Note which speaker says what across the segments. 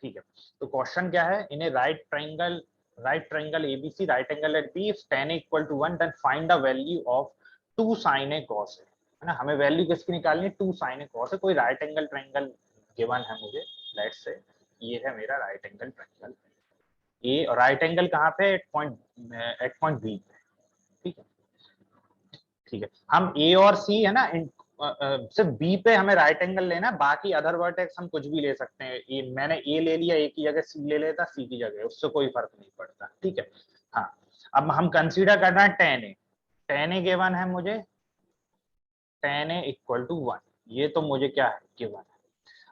Speaker 1: ठीक है, तो क्वेश्चन क्या है, in a right triangle ABC, right angle at B, if tan equal to 1 then find the value of 2 sin A cos A, है ना। हमें वैल्यू किसकी निकालनी है, 2 sin A cos A। कोई राइट एंगल ट्रायंगल गिवन है मुझे, let's say ये है मेरा राइट एंगल ट्रायंगल ए, और राइट एंगल कहाँ पे, एट पॉइंट बी पे, ठीक है। ठीक है, हम ए और सी है ना, सिर्फ बी पे हमें राइट एंगल लेना, बाकी अदर वर्टेक्स हम कुछ भी ले सकते हैं। ये मैंने ए ले लिया, ए की जगह सी ले लेता, सी की जगह, उससे कोई फर्क नहीं पड़ता, ठीक है। हाँ, अब हम कंसीडर कर रहे हैं टेन ए गिवन है मुझे, टेन ए इक्वल टू 1, ये तो मुझे क्या है, गिवन है।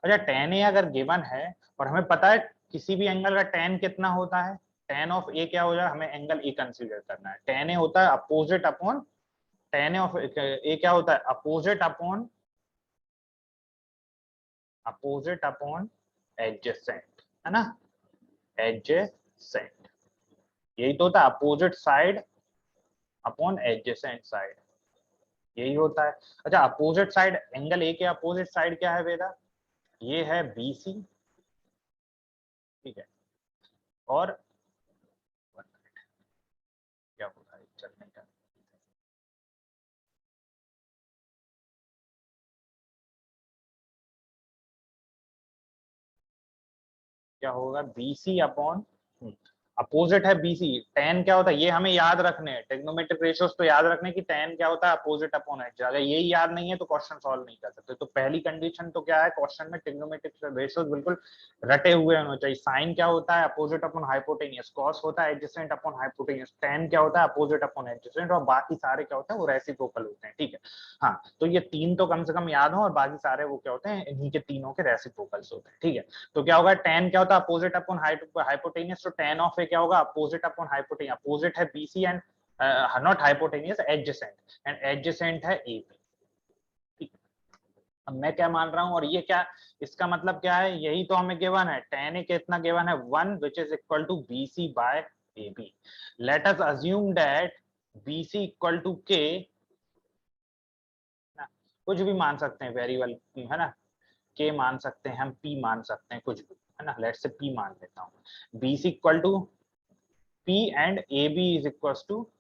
Speaker 1: अच्छा, टेन ए अगर गिवन है और हमें पता है किसी भी एंगल का टेन कितना होता है, टेन ऑफ ए क्या हो जाए, हमें एंगल ए कंसीडर करना है। टेन ए होता है अपोजिट अपॉन, टेन ऑफ ए क्या होता है, अपोजिट अपॉन एडजेसेंट, है ना, एडजेसेंट, यही तो होता है, opposite side upon adjacent side, यही होता है। अच्छा, अपोजिट साइड, एंगल ए के अपोजिट साइड क्या है बेटा, ये है BC, ठीक है। और क्या होता है चलने का, क्या होगा, BC अपॉन, अपोजिट है BC, tan क्या होता है, ये हमें याद रखने हैं, ट्रिग्नोमेट्रिक रेशियोज तो याद रखने की tan क्या होता है, अपोजिट अपॉन एच। अगर यही याद नहीं है तो क्वेश्चन सॉल्व नहीं कर सकते। तो पहली कंडीशन तो क्या है, क्वेश्चन में ट्रिग्नोमेट्रिक रेशियोज बिल्कुल रटे हुए होने चाहिए। साइन क्या होता है, अपोजिट अपॉन हाइपोटेनियस, कॉस होता है एडजेसेंट अपॉन हाइपोटेनियस, tan क्या होता है, अपोजिट अपॉन एडजेसेंट, और बाकी सारे क्या होते हैं, वो रेसिप्रोकल होते हैं, ठीक है। हाँ, तो ये तीन तो कम से कम याद हो, और बाकी सारे वो क्या होते हैं, इन्हीं के तीनों के रेसिप्रोकल्स होते हैं, ठीक है। तो क्या होगा, tan क्या होता है, अपोजिट अपॉन हाइपोटेनियस, तो tan ऑफ ए क्या होगा, अपोजिट अपॉन हाइपोटेनियस, अपोजिट है BC and not hypotenuse, adjacent, and adjacent है AB, ठीक। अब मैं क्या मान रहा हूं, और ये क्या, इसका मतलब क्या है, यही तो हमें गिवन है, tan ए कितना गिवन है, 1 which is equal to BC by AB। Let us assume that BC equal to K, कुछ भी मान सकते हैं वेरिएबल, है ना, K मान सकते हैं हम, P मान सकते हैं, कुछ भी, है ना। लेट से P मान लेता हूँ, BC equal to P and AB is equal to,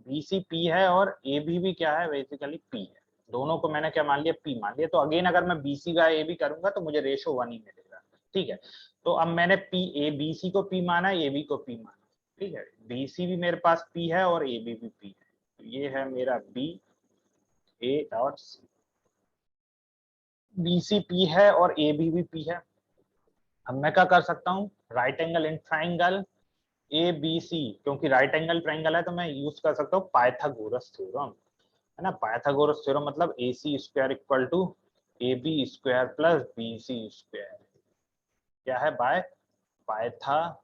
Speaker 1: BC P है और AB भी क्या है, बेसिकली P है। दोनों को मैंने क्या मान लिया, P मान लिया। तो अगेन अगर मैं BC का AB करूंगा तो मुझे रेशो 1 ही मिलेगा, ठीक है। तो अब मैंने BC को P माना, AB को P माना, ठीक है। BC भी मेरे पास P है और AB भी P है, तो ये है मेरा B, A और C। BC P है और AB भी P है। अब मैं क्या कर सकता हूँ, right angle in triangle ABC, क्योंकि राइट एंगल ट्राइंगल है तो मैं यूज कर सकता हूँ पाइथागोरस थ्योरम, है ना। पाइथागोरस थ्योरम मतलब AC square equal to AB square plus BC square, क्या है, बाय पाइथागोरस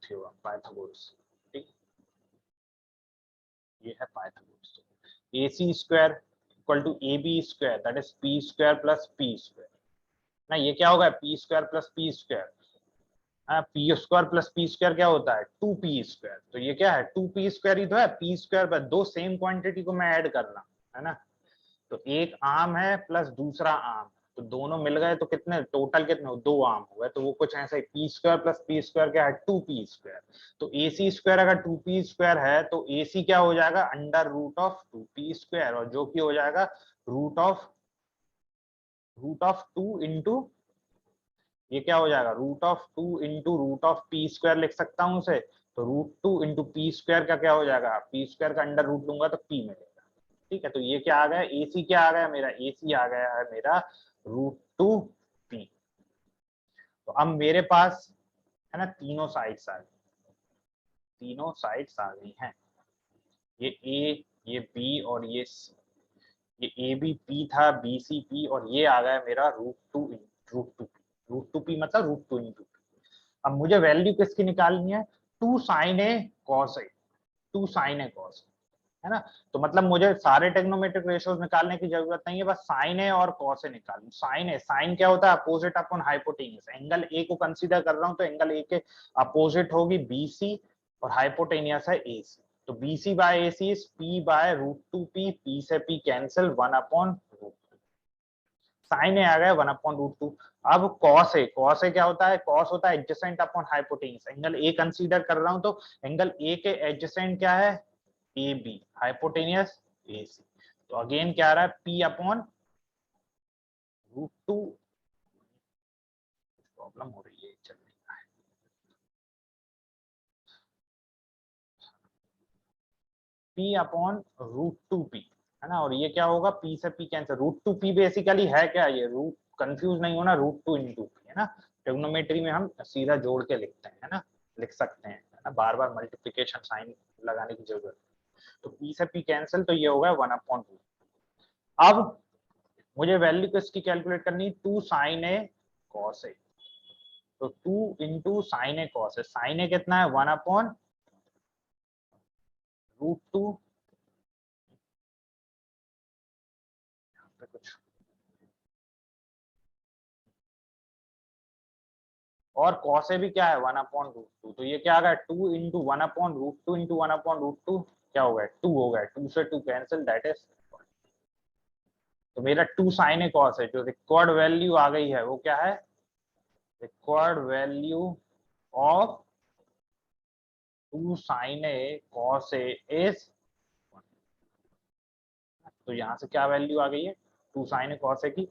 Speaker 1: थ्योरम, पाइथागोरस, ठीक, ये है Pythagoras. AC square equal to AB square, that is P square plus P square ना, ये क्या होगा, P square plus P square, P square plus P square क्या होता है, 2p स्क्वायर। तो ये क्या है, 2p स्क्वायर ही तो है, पी स्क्वायर पर दो सेम क्वांटिटी को मैं ऐड कर रहा हूँ, है ना। तो एक आम है प्लस दूसरा आम, तो दोनों मिल गए तो कितने टोटल, कितने, दो आम हो गए। तो वो कुछ ऐसा ही, P square plus P square क्या है, 2p स्क्वायर। तो AC स्क्वायर अगर 2p स्क्वायर है तो AC क्या हो जाएगा, under root of 2p square, और जो कि हो जाएगा रूट ऑफ 2 इंटू, ये क्या हो जाएगा, root of 2 into root of P square लिख सकता हूँ उसे। तो रूट 2 इंटू पी स्क्वायर का क्या हो जाएगा, पी स्क्वायर का अंडर रूट लूंगा तो पी मिलेगा, ठीक है। तो ये क्या आ गया, AC क्या आ गया मेरा, AC आ गया है मेरा √2p। तो अब मेरे पास, है ना, तीनों साइड्स आ गई, तीनों साइड्स आ गई हैं, ये A, ये B और ये C। ये AB P था, BC P, और ये आ गया मेरा √2p मतलब √2 इंटू। अब मुझे वैल्यू किसकी निकालनी है, 2 sin A cos A, 2 sin A cos A, है ना। तो मतलब मुझे सारे टेक्नोमेट्रिक रेशियोज निकालने की जरूरत नहीं है, बस साइन ए और कॉस ए निकालूं। साइन ए, साइन क्या होता है, opposite upon hypotenuse. Angle A को कंसीडर कर रहा हूं तो एंगल ए के अपोजिट होगी बीसी और हाइपोटेनियस है एसी। तो BC by AC is P by root two P, P से पी कैंसिल, 1/रूट। साइन ए आ गया 1/√2। अब कॉस ए, कॉस ए क्या होता है, कॉस होता है adjacent upon hypotenuse. Angle A consider कर रहा हूं तो एंगल ए के एडजेसेंट क्या है, ए बी, हाइपोटेनियस ए सी। तो अगेन क्या आ रहा है, P/√2। प्रॉब्लम हो रही है, चल रही है। P/√2P, है ना। और ये क्या होगा, P से P कैंसिल, √2P बेसिकली है क्या, ये रूट, कंफ्यूज नहीं होना, √2 × P, है ना। ट्रिग्नोमेट्री में हम सीधा जोड़ के लिखते हैं, है ना, लिख सकते हैं, है ना, बार बार मल्टीप्लिकेशन साइन लगाने की जरूरत। तो P से P कैंसिल, तो ये होगा 1/√2। अब मुझे वैल्यू किसकी कैलकुलेट करनी है, 2 sin A cos A। तो 2 × sin A cos A, sin A कितना है, 1/√2। कुछ और cos A भी क्या है, 1/√2। तो ये क्या आ गया, 2 × 1/√2 × 1/√2 क्या हो गया, 2 हो गया, 2 से 2 कैंसिल, दैट इज। तो मेरा 2 sin A cos A जो रिक्वायर्ड वैल्यू आ गई है वो क्या है, required value of 2 sin A cos A is, तो यहाँ से क्या वैल्यू आ गई है, 2 sin A cos A की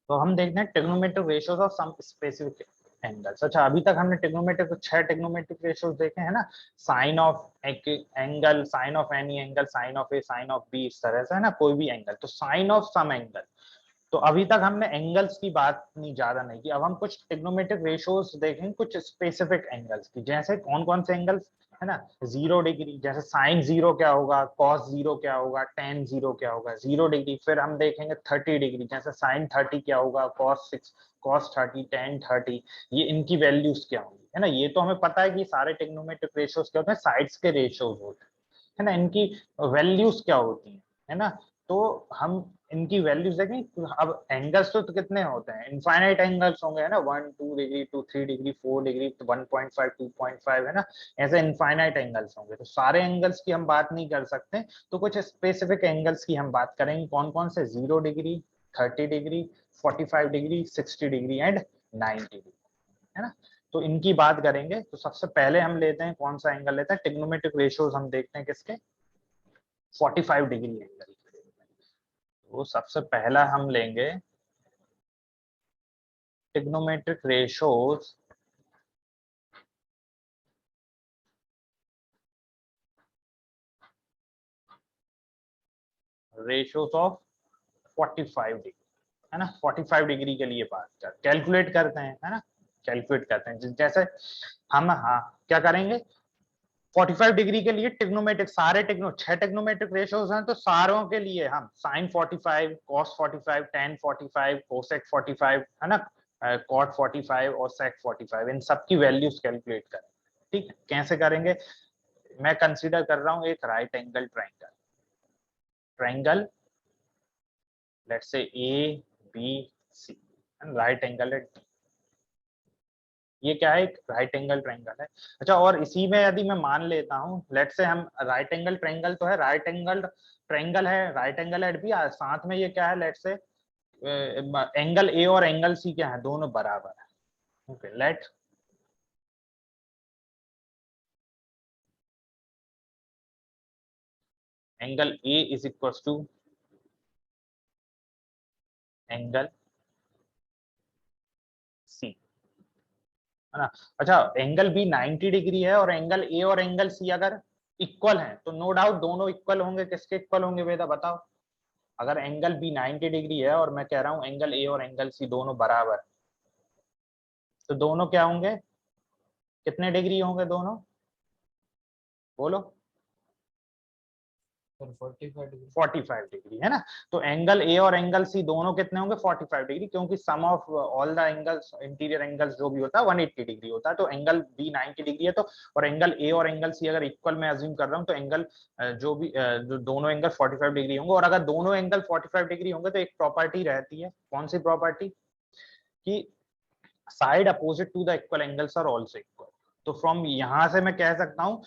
Speaker 1: तो हम देखते हैं trigonometric ratios of some specific angles. अच्छा, अभी तक हमने ट्रिग्नोमेट्रिक 6 ट्रिग्नोमेट्रिक रेशियोज देखे हैं ना, sine of angle, sine of any angle, sine of A, sine of B, इस तरह से है ना, कोई भी एंगल। तो साइन ऑफ सम एंगल, तो अभी तक हमने एंगल्स की बात नहीं ज्यादा नहीं की, अब हम कुछ ट्रिग्नोमेट्रिक रेशियोज देखेंगे कुछ स्पेसिफिक एंगल्स की। जैसे कौन कौन से एंगल्स है ना, 0 डिग्री, जैसे साइन 0 क्या होगा, कॉस 0 क्या होगा, टेन 0 क्या होगा, 0 डिग्री। फिर हम देखेंगे 30 डिग्री, जैसे साइन 30 क्या होगा, कॉस 6, कॉस 30, टेन 30, ये इनकी वैल्यूज क्या होंगी, है ना। ये तो हमें पता है कि सारे ट्रिग्नोमेट्रिक रेशियोज क्या होते हैं, साइड्स के रेशियोज होते हैं, है ना। इनकी वैल्यूज क्या होती हैं, है ना। तो हम इनकी वैल्यूज देखें। अब एंगल्स तो कितने होते हैं, इनफाइनाइट एंगल्स होंगे, है ना, 1 2 डिग्री, 2 3 डिग्री, 4 डिग्री, 1.5, 2.5, है ना। ऐसे इनफाइनाइट एंगल्स होंगे। तो सारे एंगल्स की हम बात नहीं कर सकते, तो कुछ स्पेसिफिक एंगल्स की हम बात करेंगे। कौन कौन से, 0 degree, 30 degree, 45 degree, 60 degree and 90 degree, है ना। तो इनकी बात करेंगे। तो सबसे पहले हम लेते हैं, कौन सा एंगल लेते हैं, ट्रिग्नोमेट्रिक रेशियोज हम देखते हैं किसके, 45 डिग्री एंगल। तो सबसे पहला हम लेंगे trigonometric ratios ratios of 45 degree, है ना। 45 डिग्री के लिए बात कर कैलकुलेट करते हैं, है ना, कैलकुलेट करते हैं। जैसे हम, हाँ, क्या करेंगे, 45 डिग्री के लिए ट्रिग्नोमेट्रिक, सारे टिग्नो 6 ट्रिग्नोमेट्रिक रेशियोज हैं, तो सारों के लिए हम साइन 45, कॉस 45, टेन 45, कोसेक 45, है ना, कॉट 45 और सेक 45, इन सब की वैल्यूज कैलकुलेट करें। ठीक है, कैसे करेंगे, मैं कंसीडर कर रहा हूं एक right angle triangle, triangle let's say A B C, right angle है डी। ये क्या है, एक राइट एंगल ट्रायंगल है। अच्छा, और इसी में यदि मैं मान लेता हूँ, लेट्स से हम राइट एंगल ट्रायंगल तो है, राइट एंगल ट्रायंगल है, राइट एंगल एट बी, साथ में ये क्या है, लेट्स से एंगल ए और एंगल सी क्या है, दोनों बराबर है। Okay, let angle A is equal to angle C, है ना। अच्छा, एंगल बी 90 डिग्री है और एंगल ए और एंगल सी अगर इक्वल हैं, तो नो डाउट दोनों इक्वल होंगे। किसके इक्वल होंगे वेदा, बताओ। अगर एंगल बी 90 डिग्री है और मैं कह रहा हूँ एंगल ए और एंगल सी दोनों बराबर, तो दोनों क्या होंगे, कितने डिग्री होंगे दोनों, बोलो। 45 डिग्री, है ना। तो एंगल ए और एंगल सी दोनों कितने होंगे, 45 डिग्री, क्योंकि sum of all the angles, interior angles जो भी होता है 180 डिग्री होता है। तो एंगल बी 90 डिग्री है, तो और एंगल ए और एंगल सी अगर इक्वल मैं अज्यूम कर रहा हूँ, तो एंगल जो भी जो दोनों एंगल 45 डिग्री होंगे। और अगर दोनों एंगल 45 डिग्री होंगे तो एक प्रॉपर्टी रहती है, कौन सी प्रॉपर्टी, कि side opposite to the equal angles are also equal. तो फ्रॉम यहां से मैं कह सकता हूं,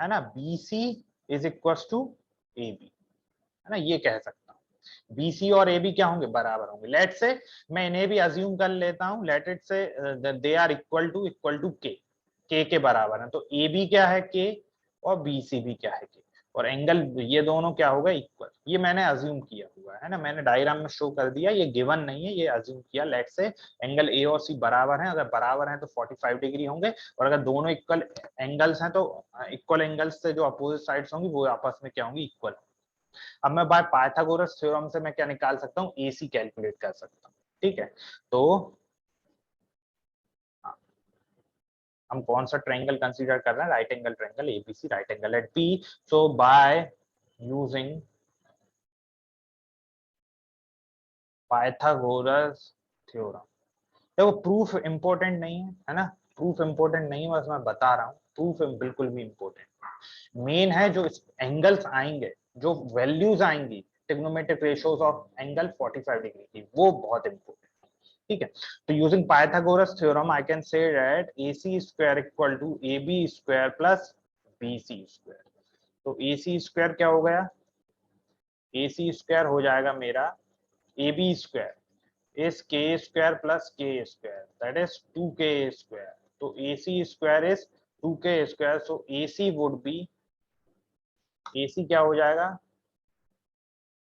Speaker 1: है ना, B C is equal to A B, है ना, ये कह सकता हूँ। BC और AB क्या होंगे, बराबर होंगे। लेट से मैं इन्हें भी अज्यूम कर लेता हूँ, लेट इट से दे आर इक्वल टू के के बराबर है। तो AB क्या है, के, और BC भी क्या है, के, और एंगल ये दोनों क्या होगा, इक्वल। ये मैंने अज्यूम किया हुआ है ना, मैंने डायग्राम में शो कर दिया, ये गिवन नहीं है, ये अज्यूम किया। लेट से एंगल ए और सी बराबर हैं, अगर बराबर हैं तो 45 डिग्री होंगे, और अगर दोनों इक्वल एंगल्स हैं तो इक्वल एंगल्स से जो अपोजिट साइड्स होंगी वो आपस में क्या होंगी, इक्वल। अब मैं बाय पाइथागोरस थ्योरम से मैं क्या निकाल सकता हूँ, AC कैलकुलेट कर सकता हूँ। ठीक है, तो हाँ, हम कौन सा ट्रायंगल कंसीडर कर रहे हैं, right angle triangle ABC, right angle at P। So by using Pythagoras theorem, देखो प्रूफ इंपॉर्टेंट नहीं है ना, प्रूफ इंपॉर्टेंट नहीं है, बस मैं बता रहा हूँ, प्रूफ बिल्कुल भी इंपॉर्टेंट मेन है, जो एंगल्स आएंगे, जो वैल्यूज आएंगी trigonometric ratios of angle 45 degree की, वो बहुत इंपॉर्टेंट। ठीक है, तो using Pythagoras theorem I can say that AC square equal to AB square plus BC square. तो AC स्क्वायर क्या हो गया, AC स्क्वायर हो जाएगा मेरा AB square is k square plus k square, that is 2k square. तो AC square is 2k square, so AC would be, AC क्या हो जाएगा,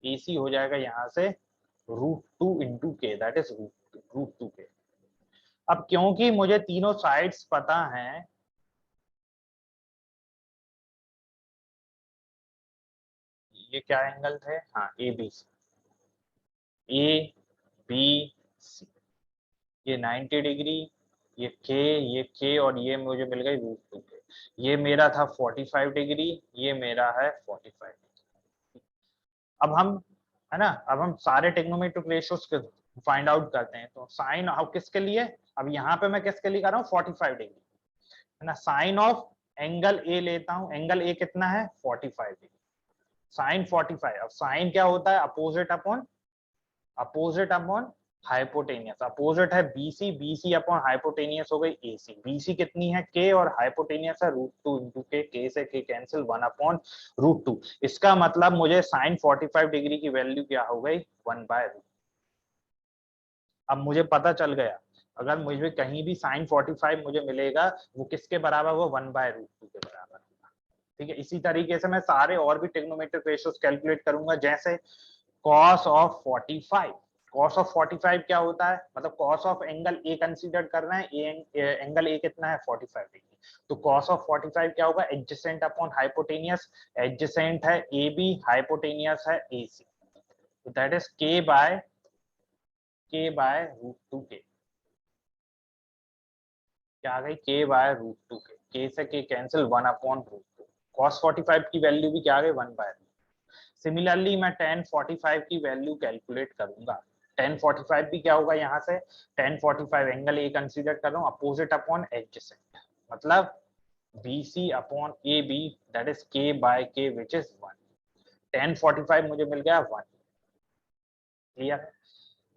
Speaker 1: AC हो जाएगा यहाँ से √2 into k, that is √2k। अब क्योंकि मुझे तीनों साइड्स पता हैं, ये क्या एंगल थे, हाँ ABC, ABC, ये 90 डिग्री, ये K और ये मुझे मिल गई √2k। ये मेरा था 45 डिग्री, ये मेरा है 45 डिग्री। अब हम, है ना, अब हम सारे टेक्नोमेट्रिक रेशियोज फाइंड आउट करते हैं। तो साइन ऑफ किसके लिए, अब यहाँ पे मैं किसके लिए कर रहा हूँ, 45 डिग्री, है ना। साइन ऑफ एंगल ए लेता हूँ, एंगल ए कितना है, 45 डिग्री, साइन 45। अब साइन क्या होता है, अपोजिट अपॉन हाइपोटेनियस। अपोजिट है बीसी, बीसी अपॉन हाइपोटेनियस हो गई एसी। बीसी कितनी है, के, और हाइपोटेनियस है √2 इंटू के से के कैंसिल, 1 अपॉन √2। इसका मतलब मुझे साइन 45 डिग्री की वैल्यू क्या हो गई, 1/√। अब मुझे पता चल गया, अगर मुझे कहीं भी साइन 45 मुझे मिलेगा, वो किसके बराबर, वो 1/√2 के बराबर होगा। ठीक है, इसी तरीके से मैं सारे और भी टेक्नोमेट्रिक रेशियोज कैलकुलेट करूंगा, जैसे cos ऑफ 45। cos ऑफ 45 क्या होता है, मतलब cos of angle A consider कर रहे हैं, एंगल ए कितना है, 45 डिग्री। तो cos ऑफ 45 क्या होगा, एडजेसेंट अपॉन हाइपोटेनियस। एडजेसेंट है ए बी, हाइपोटेनियस है ए सी, तो दैट इज k/√2k। क्या आ गई, k/√2k, k से k कैंसिल, 1 अपॉन √2। cos 45 की वैल्यू भी क्या आ गई, 1/√2। सिमिलरली मैं tan 45 की वैल्यू कैलकुलेट करूंगा। tan 45 भी क्या होगा, यहाँ से tan 45 एंगल ए कंसीडर कर रहा हूँ, अपोजिट अपॉन एडजेसेंट, मतलब BC upon AB, that is k/k which is 1। tan 45 मुझे मिल गया 1, क्लियर।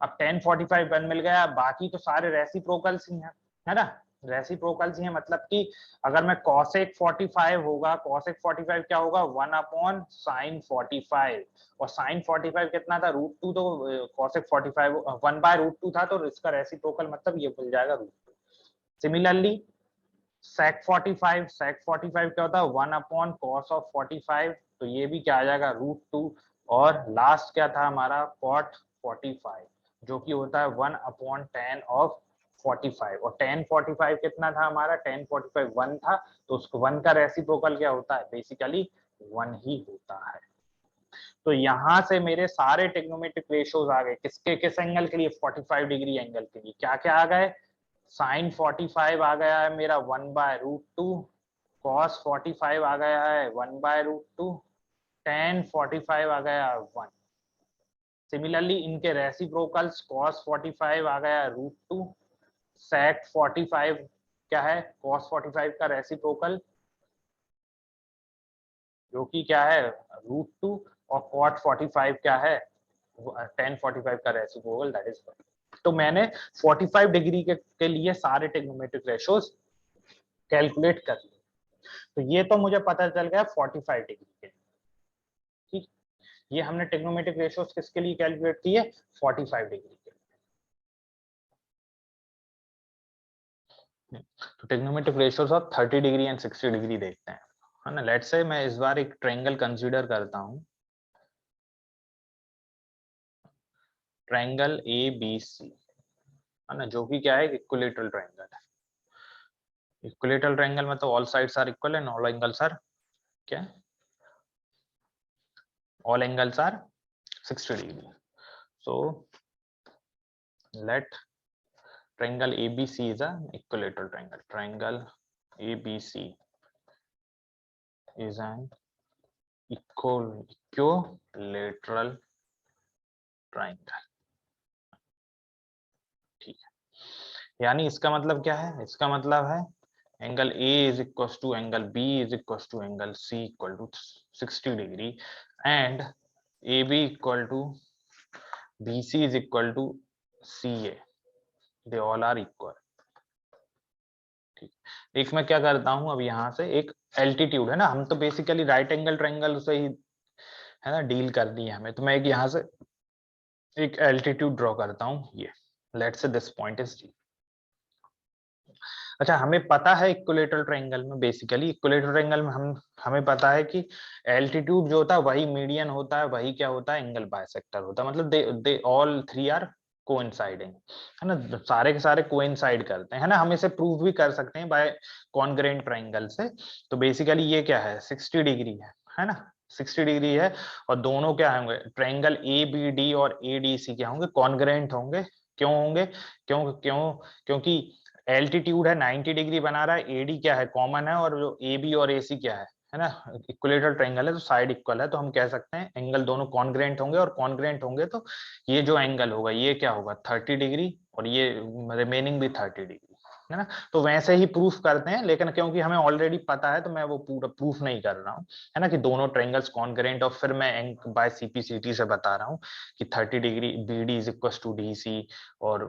Speaker 1: अब tan 45 1 मिल गया, बाकी तो सारे रेसिप्रोकल्स ही हैं, है ना, रेसिप्रोकल्स ही हैं। मतलब कि अगर मैं cosec 45 होगा, cosec 45 क्या होगा, 1 अपॉन sin 45, और sin 45 कितना था, √2, तो cosec 45 1/√2 था, तो इसका रेसिप्रोकल मतलब ये मिल जाएगा √2। सिमिलरली sec 45 क्या होता है, 1 अपॉन cos ऑफ 45, तो ये भी क्या आ जाएगा, √2। और लास्ट क्या था हमारा, cot 45, जो कि होता है 1 अपॉन tan ऑफ 45, और tan 45 कितना था हमारा, tan 45 1 था, तो उसको 1 का रेसिप्रोकल क्या होता है, बेसिकली 1 ही होता है। तो यहाँ से मेरे सारे टेक्नोमेट्रिक रेशियोज आ गए, किसके किस एंगल के लिए, 45 डिग्री एंगल के लिए। क्या क्या आ गए, साइन 45 आ गया है मेरा 1/√2, cos 45 आ गया है 1/√2, tan 45 आ गया 1। सिमिलरली इनके रेसिप्रोकल्स, cos 45 आ गया √2, sec 45 क्या है, cos 45 का रेसिप्रोकल जो कि क्या है, √2, और cot 45 क्या है, tan 45 का रेसिप्रोकल, दैट इज 1। तो मैंने 45 डिग्री के लिए सारे टेक्नोमेट्रिक रेशियोज कैलकुलेट कर लिए। तो ये तो मुझे पता चल गया 45 डिग्री के, ठीक। ये हमने टेक्नोमेट्रिक रेशियोज किसके लिए कैलकुलेट किए, 45 डिग्री के। तो trigonometric ratios of 30 degree and 60 degree देखते हैं, है ना। लेट्स से मैं इस बार एक ट्रायंगल कंसीडर करता हूं, ट्रायंगल ABC, है ना, जो कि क्या है, इक्विलेटरल ट्रायंगल है। इक्विलेटरल ट्रायंगल में तो all sides are equal and all angles are क्या, all angles are 60 degree. So let triangle ABC is an equilateral triangle. Triangle ABC is an equilateral triangle. ठीक है, यानी इसका मतलब क्या है, इसका मतलब है angle A is equals to angle B is equals to angle C equal to 60 degree and AB equal to BC is equal to CA. They all are equal. ठीक, एक मैं क्या करता हूं, अब यहाँ से एक एल्टीट्यूड, है ना, हम तो बेसिकली राइट एंगल ट्रायंगल से ही, है ना, डील करनी है हमें। तो मैं एक यहाँ से एक एल्टीट्यूड ड्रॉ करता हूँ, ये let's say this point is G। अच्छा, हमें पता है इक्विलेटरल ट्रायंगल में, बेसिकली इक्विलेटरल ट्रायंगल में हमें पता है कि एल्टीट्यूड जो होता है वही मीडियन होता है, वही क्या होता है, एंगल बाइसेक्टर होता है। मतलब they all three are coinciding, है ना, सारे के सारे कोइंसाइड करते हैं, है ना। हम इसे प्रूव भी कर सकते हैं बाय कॉन्ग्रेंट ट्रायंगल से। तो बेसिकली ये क्या है, 60 डिग्री है ना, 60 डिग्री है, और दोनों क्या होंगे, ट्रायंगल ए बी डी और ए डी सी क्या होंगे, कॉन्ग्रेंट होंगे। क्यों होंगे, क्यों क्यों क्योंकि एल्टीट्यूड है 90 डिग्री बना रहा है, एडी क्या है, कॉमन है, और जो ए बी और ए सी क्या है ना, इक्विलेटरल ट्रायंगल है, तो साइड इक्वल है, तो हम कह सकते हैं एंगल दोनों कॉन्ग्रेंट होंगे, और कॉन्ग्रेंट होंगे तो ये जो एंगल होगा ये क्या होगा, 30 डिग्री, और ये रिमेनिंग भी 30 डिग्री, है ना। तो वैसे ही प्रूफ करते हैं, लेकिन क्योंकि हमें ऑलरेडी पता है तो मैं वो पूरा प्रूफ नहीं कर रहा हूँ, है ना, कि दोनों ट्रायंगल्स कॉन्ग्रेंट, और फिर मैं बाय सीपीसीटी से बता रहा हूँ कि 30 degree B D is equal to D C, और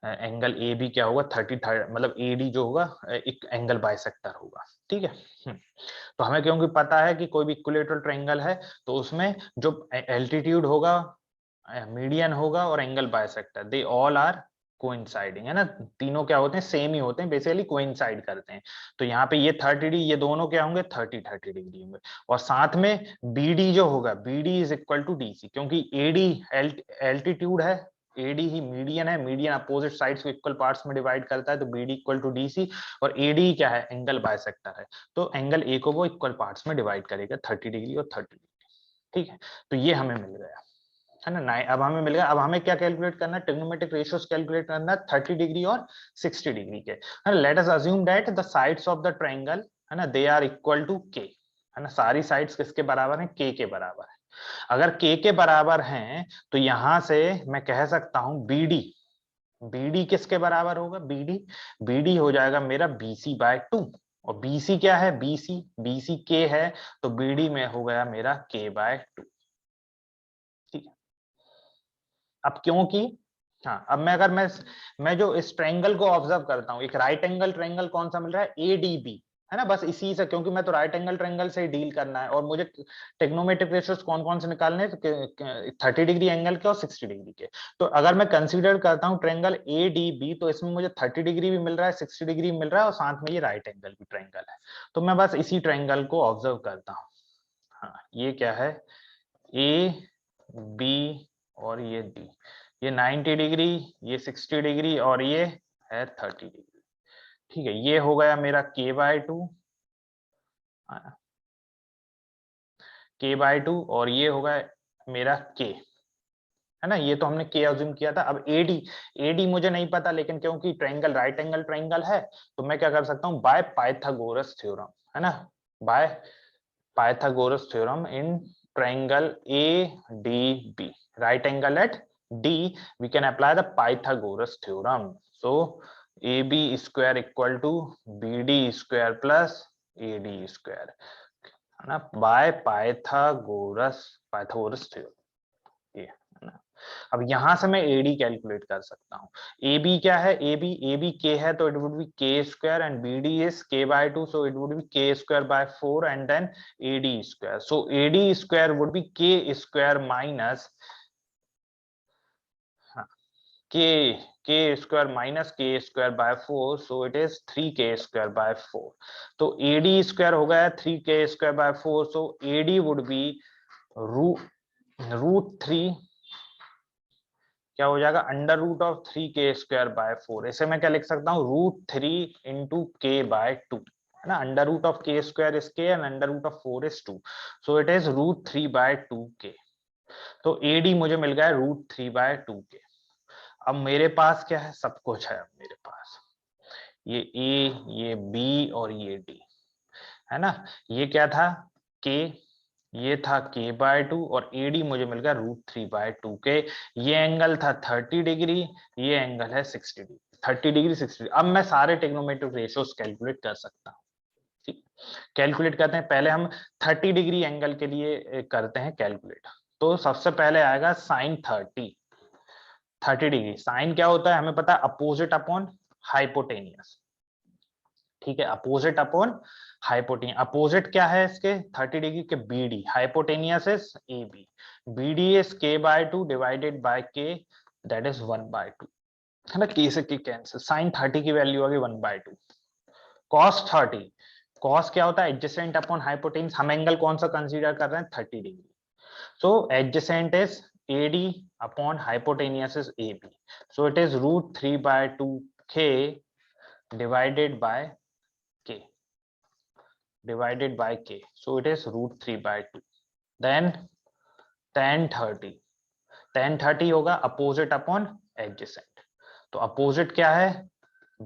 Speaker 1: एंगल ए बी क्या होगा 30, मतलब ए डी जो होगा एक एंगल बाइसेक्टर होगा, ठीक है। तो हमें क्योंकि पता है कि कोई भी इक्विलेटरल ट्रायंगल है तो उसमें जो एल्टीट्यूड होगा, मीडियन होगा, और angle bisector, they all are coinciding, है ना, तीनों क्या होते हैं, सेम ही होते हैं, बेसिकली कोइंसाइड करते हैं। तो यहाँ पे ये 30 डिग्री, ये दोनों क्या होंगे, 30 डिग्री होंगे, और साथ में बीडी जो होगा, BD is equal to DC, क्योंकि एडी एल्टीट्यूड है, एडी ही मीडियन है, मीडियन अपोजिट साइड्स को इक्वल पार्ट्स में डिवाइड करता है, तो बीडी इक्वल टू डीसी, और एडी क्या है, एंगल बाइसेक्टर है, तो एंगल ए को वो इक्वल पार्ट्स में डिवाइड करेगा, 30 डिग्री और 30 डिग्री, ठीक है। तो ये हमें मिल गया, है ना। अब हमें मिल गया, अब हमें क्या कैलकुलेट करना है, ट्रिग्नोमेट्रिक रेशियोज कैलकुलेट करना है 30 डिग्री और 60 डिग्री के, है ना। Late us assume that the sides of the triangle, है ना, दे आर इक्वल टू के, है ना, सारी साइड्स किसके बराबर हैं, के बराबर है। अगर के बराबर हैं तो यहां से मैं कह सकता हूं बीडी, बीडी किसके बराबर होगा, बीडी बीडी हो जाएगा मेरा बीसी बाय 2, और बीसी क्या है, बीसी बीसी के है, तो बीडी में हो गया मेरा के बाय 2, ठीक है। अब क्योंकि हाँ, अब मैं अगर मैं जो इस ट्रायंगल को ऑब्जर्व करता हूँ, एक राइट एंगल ट्रायंगल कौन सा मिल रहा है, एडीबी, है ना, बस इसी से, क्योंकि मैं तो राइट एंगल ट्रायंगल से ही डील करना है, और मुझे ट्रिग्नोमेट्रिक रेशियोज कौन कौन से निकालने हैं, तो 30 डिग्री एंगल के और 60 डिग्री के। तो अगर मैं कंसीडर करता हूँ ट्रायंगल एडीबी, तो इसमें मुझे 30 डिग्री भी मिल रहा है, 60 डिग्री मिल रहा है, और साथ में ये राइट एंगल भी ट्रायंगल है। तो मैं बस इसी ट्रायंगल को ऑब्जर्व करता हूँ। हाँ, ये क्या है, ए बी और ये डी, ये 90 डिग्री, ये 60 डिग्री, और ये है 30 डिग्री, ठीक है। ये हो गया मेरा के बाय 2, के बाय 2, और ये होगा मेरा के, है ना, ये तो हमने के अज्यूम किया था। अब एडी, एडी मुझे नहीं पता, लेकिन क्योंकि ट्रायंगल राइट एंगल ट्रायंगल है, तो मैं क्या कर सकता हूँ, बाय पाइथागोरस थ्योरम, है ना, bye Pythagoras theorem in triangle ADB, right angle at D, we can apply the Pythagoras theorem. So AB square equal to BD square plus AD square, है ना, by Pythagoras theorem, ये है ना। अब यहां से मैं एडी कैलकुलेट कर सकता हूँ। ए बी क्या है, ए बी के है, तो it would be K square, and B D is के by 2, so it would be K square by 4, and then A D square, so A D square would be K square minus K square minus K square by 4, so it is 3k square by 4। तो A D square हो गया 3k square by 4, so A D would be root 3, क्या हो जाएगा, under root of 3k square by 4। इसे मैं क्या लिख सकता हूँ, रूट 3 इंटू के बाय 2, है ना, under root of k square is k, and under root of 4 is 2, so it is root 3 by 2k। तो एडी मुझे मिल गया रूट 3 बाय 2k। अब मेरे पास क्या है, सब कुछ है अब मेरे पास, ये ए, ये बी और ये डी, है ना। ये क्या था, के, ये था के बाय 2, और एडी मुझे मिल गया रूट 3 बाय 2 के। ये एंगल था 30 डिग्री, ये एंगल है 60 डिग्री, 30 डिग्री 60 डिग्री। अब मैं सारे ट्रिग्नोमेट्रिक रेशियोज कैलकुलेट कर सकता हूँ, ठीक, कैलकुलेट करते हैं। पहले हम 30 डिग्री एंगल के लिए करते हैं कैलकुलेट। तो सबसे पहले आएगा साइन 30 डिग्री। साइन क्या होता है हमें पता है, अपोजिट अपॉन हाइपोटेनियस, ठीक है, अपोजिट अपॉन हाइपोटेनियस। अपोजिट क्या है इसके 30 डिग्री के, BD, hypotenuse is AB, BD is के by 2 divided by k, that is 1 by 2, है ना, के से के कैंसिल, साइन 30 की वैल्यू आ गई 1 बाय 2, cos 30, cos क्या होता है adjacent upon hypotenuse, हम एंगल कौन सा कंसीडर कर रहे हैं 30 degree. So adjacent is AD upon hypotenuse is AB. So it is root 3 by 2k divided by k. Divided by k. So it is root 3 by 2. Then tan 30. Tan 30 होगा opposite upon adjacent. तो opposite क्या है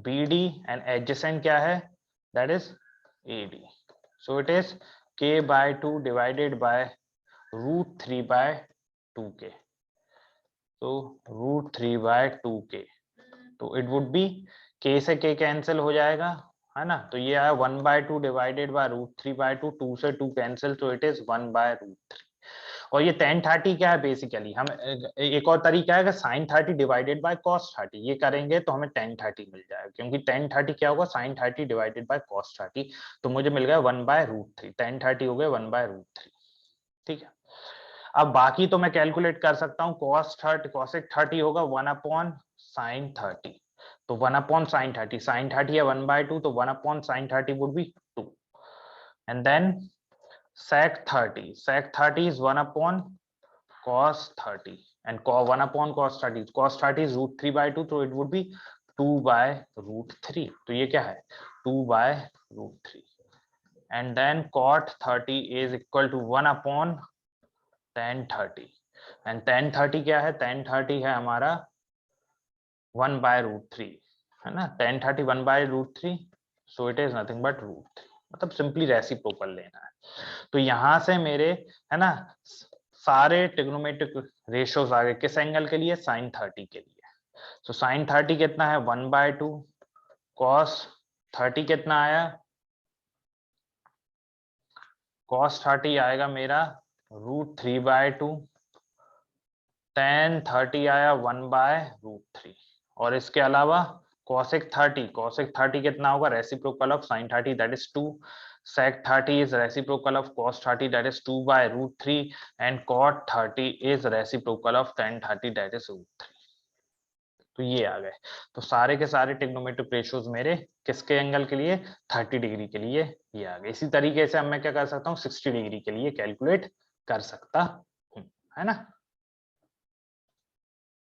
Speaker 1: BD and adjacent क्या है that is AD. So it is k by 2 divided by root 3 by 2k. तो root 3 by 2k. तो it would be k से k cancel हो जाएगा है ना. तो ये आया 1 by 2 divided by root 3 by 2. 2 से 2 कैंसिल तो इट इज 1 बाय रूट 3. और ये tan 30 क्या है बेसिकली हम एक और तरीका है कि sin 30 डिवाइडेड बाय cos 30. ये करेंगे तो हमें tan 30 मिल जाएगा क्योंकि tan 30 क्या होगा sin 30 डिवाइडेड बाय cos 30. तो मुझे मिल गया 1 बाय रूट 3. tan 30 हो गया 1 बाय रूट 3. ठीक है. अब बाकी तो मैं कैलकुलेट कर सकता हूँ. cosec 30 होगा 1 अपॉन sin 30. तो 1 अपॉन sin 30, sin 30 है 1 by 2, तो 1 upon sin 30 would be 2. And then sec 30 is 1 upon cos 30 and 1 upon cos 30. Cos 30 is root 3 by 2, so it would be 2 by root 3. तो ये क्या है 2 by root 3. And then cot 30 is equal to 1 upon tan 30. And tan 30 क्या है tan 30 है हमारा 1 by root 3 है ना. tan 30 1 by root 3, so it is nothing but root 3. मतलब सिंपली रेसिप्रोकल लेना है. तो यहां से मेरे है ना सारे ट्रिग्नोमेट्रिक रेशियोज आ गए किस एंगल के लिए sin 30 के लिए. तो sin 30 कितना है 1 by 2. cos 30 कितना आया cos 30 आएगा मेरा रूट 3 बाय 2. tan 30 आया 1 बाय रूट 3. और इसके अलावा cosec 30 कितना होगा reciprocal of sin 30 that is 2. sec 30 is reciprocal of cos 30 that is 2 by root 3 and cot 30 is reciprocal of tan 30 that is root 3. तो ये आ गए. तो सारे के सारे ट्रिग्नोमेट्रिक रेशियोज मेरे किसके एंगल के लिए 30 डिग्री के लिए ये आ गए. इसी तरीके से अब मैं क्या कर सकता हूँ 60 डिग्री के लिए कैलकुलेट कर सकता हूँ है ना.